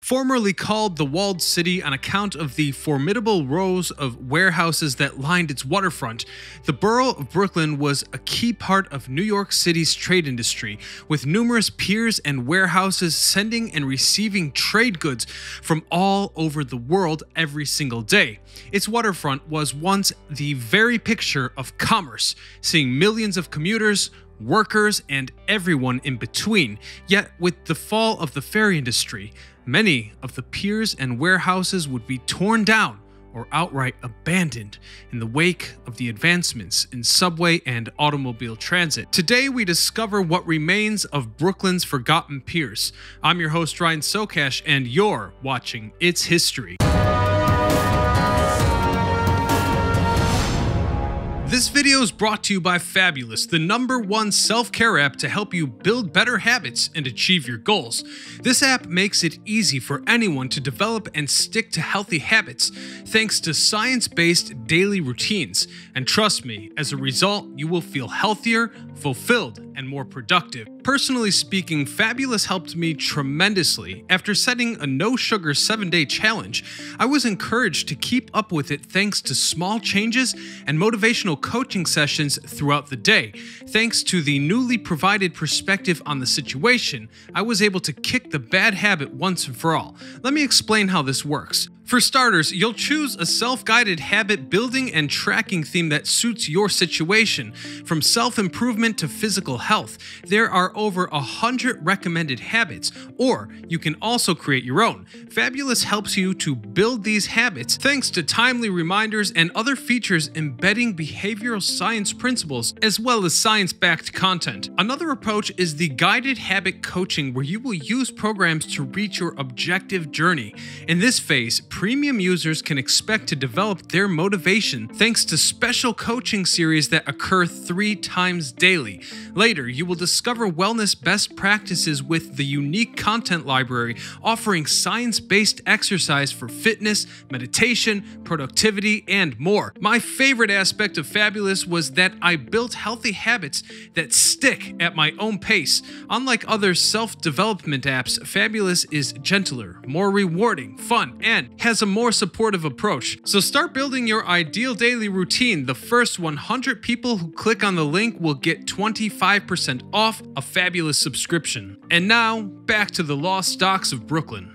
Formerly called the Walled City on account of the formidable rows of warehouses that lined its waterfront, the borough of Brooklyn was a key part of New York City's trade industry, with numerous piers and warehouses sending and receiving trade goods from all over the world every single day. Its waterfront was once the very picture of commerce, seeing millions of commuters, workers, and everyone in between. Yet, with the fall of the ferry industry, many of the piers and warehouses would be torn down or outright abandoned in the wake of the advancements in subway and automobile transit. Today, we discover what remains of Brooklyn's forgotten piers. I'm your host, Ryan Socash, and you're watching It's History. This video is brought to you by Fabulous, the #1 self-care app to help you build better habits and achieve your goals. This app makes it easy for anyone to develop and stick to healthy habits thanks to science-based daily routines. And trust me, as a result, you will feel healthier, fulfilled, and more productive. Personally speaking, Fabulous helped me tremendously. After setting a no-sugar 7-day challenge, I was encouraged to keep up with it thanks to small changes and motivational coaching sessions throughout the day. Thanks to the newly provided perspective on the situation, I was able to kick the bad habit once and for all. Let me explain how this works. For starters, you'll choose a self-guided habit building and tracking theme that suits your situation. From self-improvement to physical health, there are over 100 recommended habits, or you can also create your own. Fabulous helps you to build these habits thanks to timely reminders and other features embedding behavioral science principles as well as science-backed content. Another approach is the guided habit coaching, where you will use programs to reach your objective journey. In this phase, premium users can expect to develop their motivation thanks to special coaching series that occur 3 times daily. Later, you will discover wellness best practices with the unique content library offering science-based exercise for fitness, meditation, productivity, and more. My favorite aspect of Fabulous was that I built healthy habits that stick at my own pace. Unlike other self-development apps, Fabulous is gentler, more rewarding, fun, and has a more supportive approach. So start building your ideal daily routine. The first 100 people who click on the link will get 25% off a Fabulous subscription. And now, back to the lost docks of Brooklyn.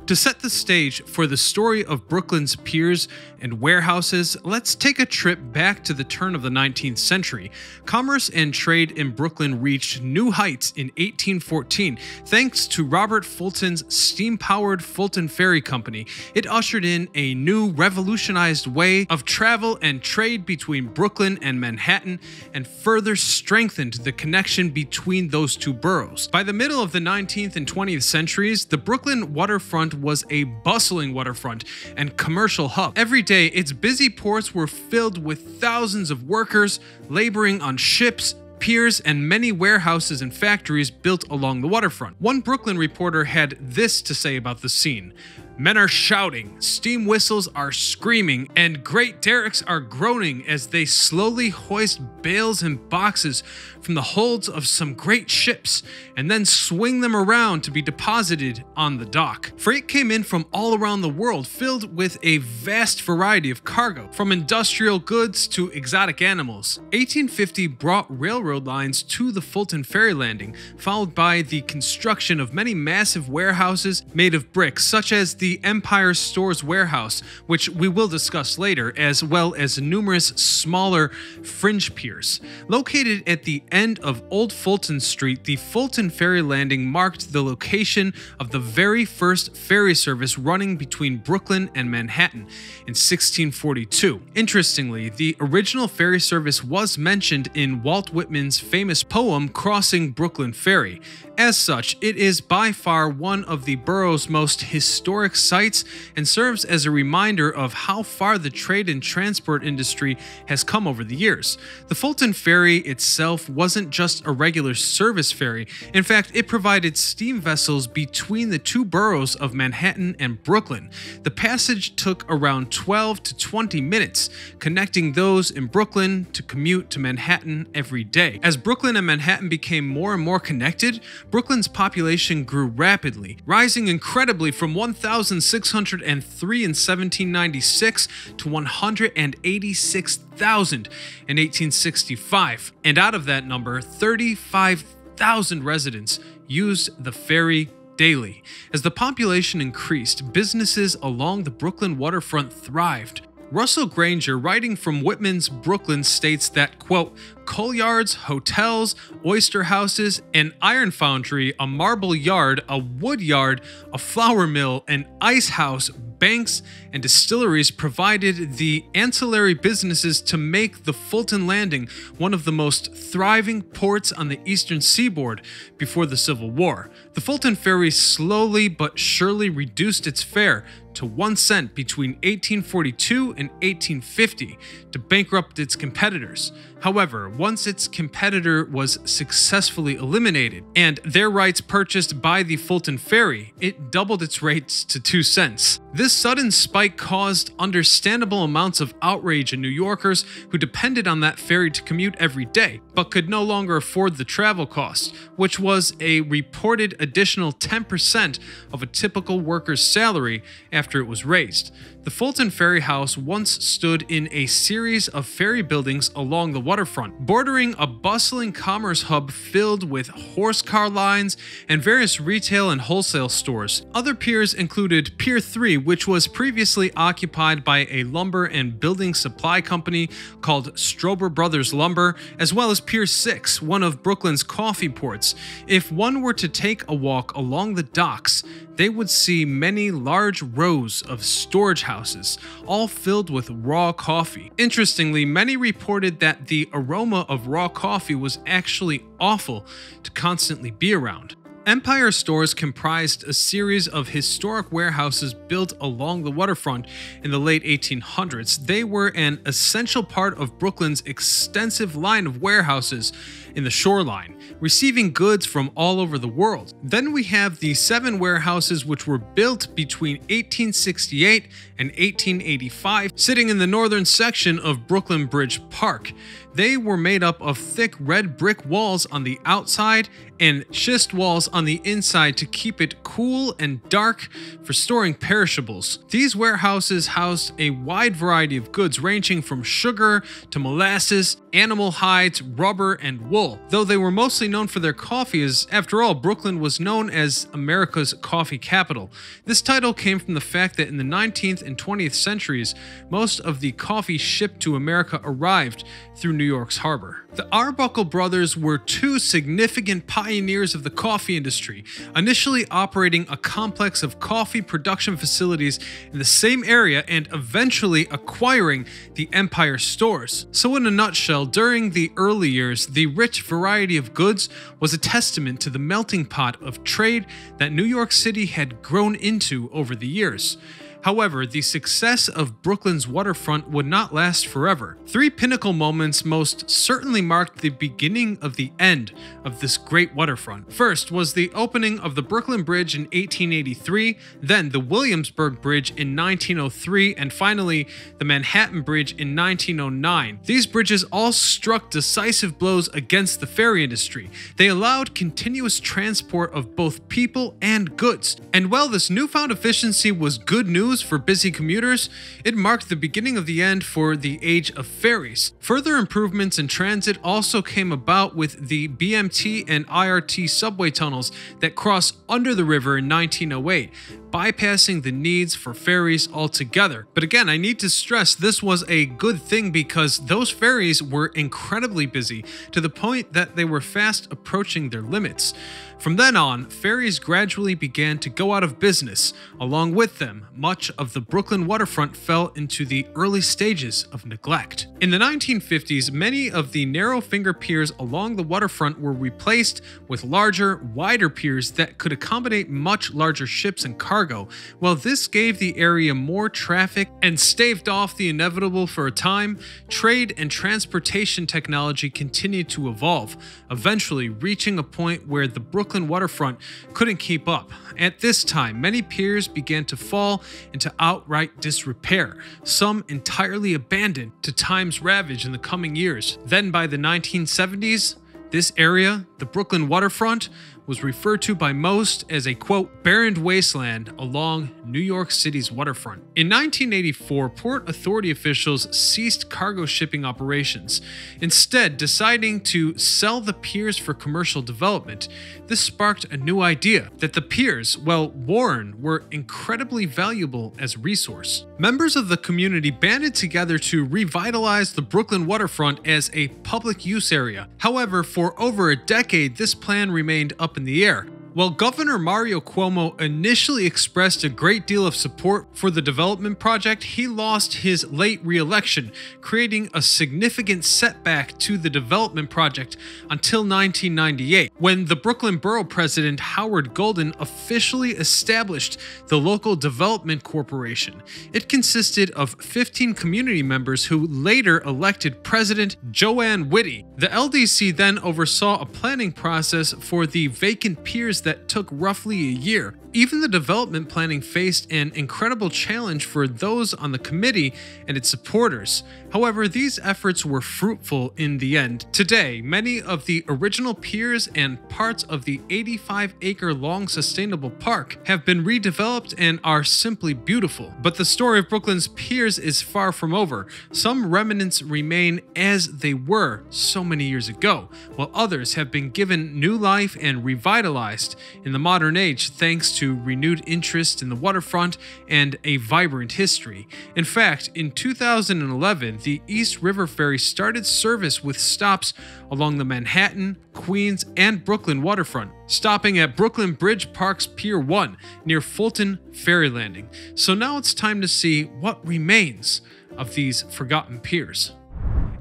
To set the stage for the story of Brooklyn's piers and warehouses, let's take a trip back to the turn of the 19th century. Commerce and trade in Brooklyn reached new heights in 1814 thanks to Robert Fulton's steam-powered Fulton Ferry Company. It ushered in a new revolutionized way of travel and trade between Brooklyn and Manhattan and further strengthened the connection between those two boroughs. By the middle of the 19th and 20th centuries, the Brooklyn waterfront was a bustling waterfront and commercial hub. Every day, its busy ports were filled with thousands of workers laboring on ships, piers, and many warehouses and factories built along the waterfront. One Brooklyn reporter had this to say about the scene: "Men are shouting, steam whistles are screaming, and great derricks are groaning as they slowly hoist bales and boxes from the holds of some great ships and then swing them around to be deposited on the dock." Freight came in from all around the world, filled with a vast variety of cargo, from industrial goods to exotic animals. 1850 brought railroad lines to the Fulton Ferry Landing, followed by the construction of many massive warehouses made of bricks, such as the Empire Stores Warehouse, which we will discuss later, as well as numerous smaller fringe piers. Located at the end of Old Fulton Street, the Fulton Ferry Landing marked the location of the very first ferry service running between Brooklyn and Manhattan in 1642. Interestingly, the original ferry service was mentioned in Walt Whitman's famous poem Crossing Brooklyn Ferry. As such, it is by far one of the borough's most historic historic sites and serves as a reminder of how far the trade and transport industry has come over the years. The Fulton Ferry itself wasn't just a regular service ferry. In fact, it provided steam vessels between the two boroughs of Manhattan and Brooklyn. The passage took around 12 to 20 minutes, connecting those in Brooklyn to commute to Manhattan every day. As Brooklyn and Manhattan became more and more connected, Brooklyn's population grew rapidly, rising incredibly from 1,603 in 1796 to 186,000 in 1865. And out of that number, 35,000 residents used the ferry daily. As the population increased, businesses along the Brooklyn waterfront thrived. Russell Granger, writing from Whitman's Brooklyn, states that, quote, coal yards, hotels, oyster houses, an iron foundry, a marble yard, a wood yard, a flour mill, an ice house, banks, and distilleries provided the ancillary businesses to make the Fulton Landing one of the most thriving ports on the eastern seaboard before the Civil War. The Fulton Ferry slowly but surely reduced its fare to 1 cent between 1842 and 1850 to bankrupt its competitors. However, once its competitor was successfully eliminated and their rights purchased by the Fulton Ferry, it doubled its rates to 2 cents. This sudden spike caused understandable amounts of outrage in New Yorkers who depended on that ferry to commute every day, but could no longer afford the travel cost, which was a reported additional 10% of a typical worker's salary after it was raised. The Fulton Ferry House once stood in a series of ferry buildings along the waterfront, bordering a bustling commerce hub filled with horse car lines and various retail and wholesale stores. Other piers included Pier 3, which was previously occupied by a lumber and building supply company called Strober Brothers Lumber, as well as Pier 6, one of Brooklyn's coffee ports. If one were to take a walk along the docks, they would see many large rows of storage houses, all filled with raw coffee. Interestingly, many reported that the aroma of raw coffee was actually awful to constantly be around. Empire Stores comprised a series of historic warehouses built along the waterfront in the late 1800s. They were an essential part of Brooklyn's extensive line of warehouses in the shoreline, receiving goods from all over the world. Then we have the 7 warehouses which were built between 1868 and 1885, sitting in the northern section of Brooklyn Bridge Park. They were made up of thick red brick walls on the outside and schist walls on the inside to keep it cool and dark for storing perishables. These warehouses housed a wide variety of goods ranging from sugar to molasses, animal hides, rubber, and wool, though they were mostly known for their coffee, as after all, Brooklyn was known as America's coffee capital. This title came from the fact that in the 19th and 20th centuries, most of the coffee shipped to America arrived through New York's harbor. The Arbuckle brothers were 2 significant pioneers of the coffee industry, initially operating a complex of coffee production facilities in the same area and eventually acquiring the Empire Stores. So in a nutshell, during the early years, the rich variety of goods was a testament to the melting pot of trade that New York City had grown into over the years. However, the success of Brooklyn's waterfront would not last forever. 3 pinnacle moments most certainly marked the beginning of the end of this great waterfront. First was the opening of the Brooklyn Bridge in 1883, then the Williamsburg Bridge in 1903, and finally the Manhattan Bridge in 1909. These bridges all struck decisive blows against the ferry industry. They allowed continuous transport of both people and goods. And while this newfound efficiency was good news for busy commuters, it marked the beginning of the end for the age of ferries. Further improvements in transit also came about with the BMT and IRT subway tunnels that cross under the river in 1908, bypassing the needs for ferries altogether. But again, I need to stress this was a good thing because those ferries were incredibly busy to the point that they were fast approaching their limits. From then on, ferries gradually began to go out of business. Along with them, much of the Brooklyn waterfront fell into the early stages of neglect. In the 1950s, many of the narrow finger piers along the waterfront were replaced with larger, wider piers that could accommodate much larger ships and cargo. cargo. While this gave the area more traffic and staved off the inevitable for a time, trade and transportation technology continued to evolve, eventually reaching a point where the Brooklyn waterfront couldn't keep up. At this time, many piers began to fall into outright disrepair, some entirely abandoned to time's ravage in the coming years. Then by the 1970s, this area, the Brooklyn waterfront, was referred to by most as a, quote, barren wasteland along New York City's waterfront. In 1984, Port Authority officials ceased cargo shipping operations, instead deciding to sell the piers for commercial development. This sparked a new idea that the piers, well worn, were incredibly valuable as a resource. Members of the community banded together to revitalize the Brooklyn waterfront as a public use area. However, for over a decade, this plan remained up in the air. While Governor Mario Cuomo initially expressed a great deal of support for the development project, he lost his late re-election, creating a significant setback to the development project until 1998, when the Brooklyn Borough President Howard Golden officially established the Local Development Corporation. It consisted of 15 community members who later elected President Joanne Witte. The LDC then oversaw a planning process for the vacant piers that took roughly a year. Even the development planning faced an incredible challenge for those on the committee and its supporters. However, these efforts were fruitful in the end. Today, many of the original piers and parts of the 85-acre-long sustainable park have been redeveloped and are simply beautiful. But the story of Brooklyn's piers is far from over. Some remnants remain as they were so many years ago, while others have been given new life and revitalized in the modern age thanks to renewed interest in the waterfront and a vibrant history. In fact, in 2011, the East River Ferry started service with stops along the Manhattan, Queens, and Brooklyn waterfront, stopping at Brooklyn Bridge Park's Pier 1 near Fulton Ferry Landing. So now it's time to see what remains of these forgotten piers.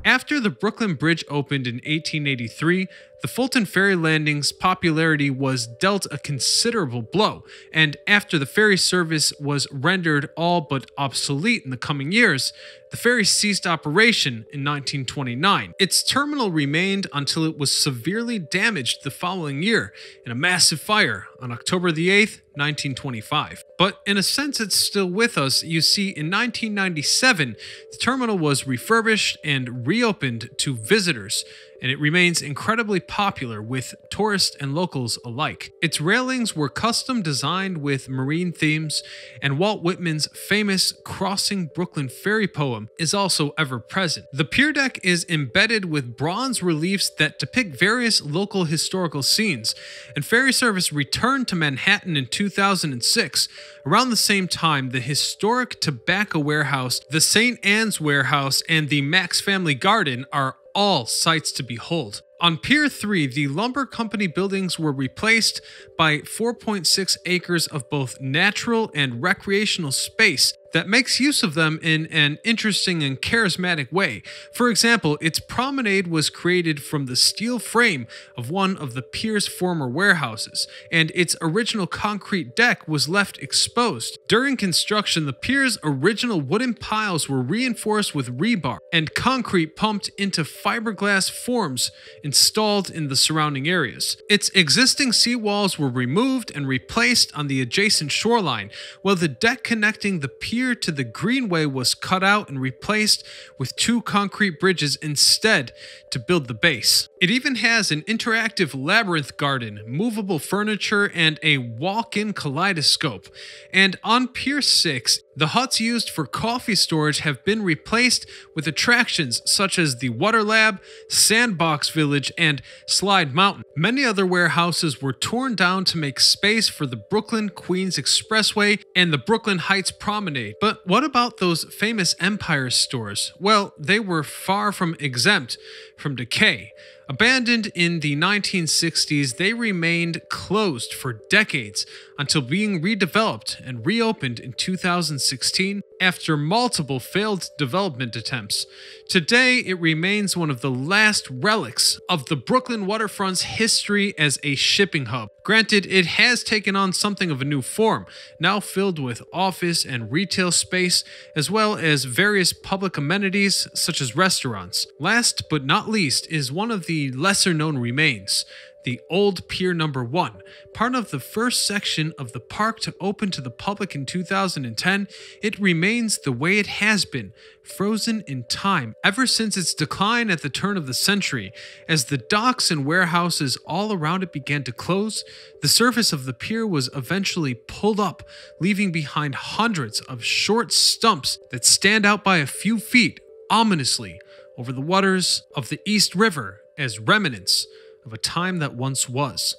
After the Brooklyn Bridge opened in 1883, the Fulton Ferry Landing's popularity was dealt a considerable blow, and after the ferry service was rendered all but obsolete in the coming years, the ferry ceased operation in 1929. Its terminal remained until it was severely damaged the following year in a massive fire on October the 8th, 1925. But in a sense, it's still with us. You see, in 1997, the terminal was refurbished and reopened to visitors, and it remains incredibly popular with tourists and locals alike. Its railings were custom designed with marine themes, and Walt Whitman's famous Crossing Brooklyn Ferry poem is also ever present. The pier deck is embedded with bronze reliefs that depict various local historical scenes, and ferry service returned to Manhattan in 2006. Around the same time, the historic tobacco warehouse, the St. Anne's warehouse, and the Max Family Garden are all sights to behold. On Pier 3, the lumber company buildings were replaced by 4.6 acres of both natural and recreational space that makes use of them in an interesting and charismatic way. For example, its promenade was created from the steel frame of one of the pier's former warehouses, and its original concrete deck was left exposed. During construction, the pier's original wooden piles were reinforced with rebar and concrete pumped into fiberglass forms installed in the surrounding areas. Its existing seawalls were removed and replaced on the adjacent shoreline, while the deck connecting the pier to the greenway was cut out and replaced with 2 concrete bridges instead to build the base. It even has an interactive labyrinth garden, movable furniture, and a walk-in kaleidoscope. And on Pier 6, the huts used for coffee storage have been replaced with attractions such as the Water Lab, Sandbox Village, and Slide Mountain. Many other warehouses were torn down to make space for the Brooklyn-Queens Expressway and the Brooklyn Heights Promenade. But what about those famous Empire stores? Well, they were far from exempt from decay. Abandoned in the 1960s, they remained closed for decades until being redeveloped and reopened in 2016 after multiple failed development attempts. Today, it remains one of the last relics of the Brooklyn waterfront's history as a shipping hub. Granted, it has taken on something of a new form, now filled with office and retail space, as well as various public amenities such as restaurants. Last but not least is one of the lesser-known remains, the old Pier Number 1, part of the first section of the park to open to the public in 2010. It remains the way it has been, frozen in time ever since its decline at the turn of the century. As the docks and warehouses all around it began to close, the surface of the pier was eventually pulled up, leaving behind hundreds of short stumps that stand out by a few feet ominously over the waters of the East River as remnants of a time that once was.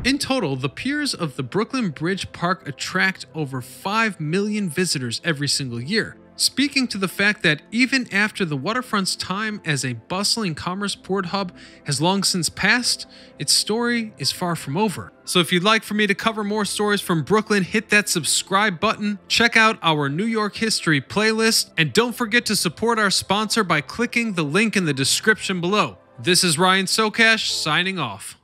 In total, the piers of the Brooklyn Bridge Park attract over 5 million visitors every single year, speaking to the fact that even after the waterfront's time as a bustling commerce port hub has long since passed, its story is far from over. So if you'd like for me to cover more stories from Brooklyn, hit that subscribe button, check out our New York History playlist, and don't forget to support our sponsor by clicking the link in the description below. This is Ryan Socash signing off.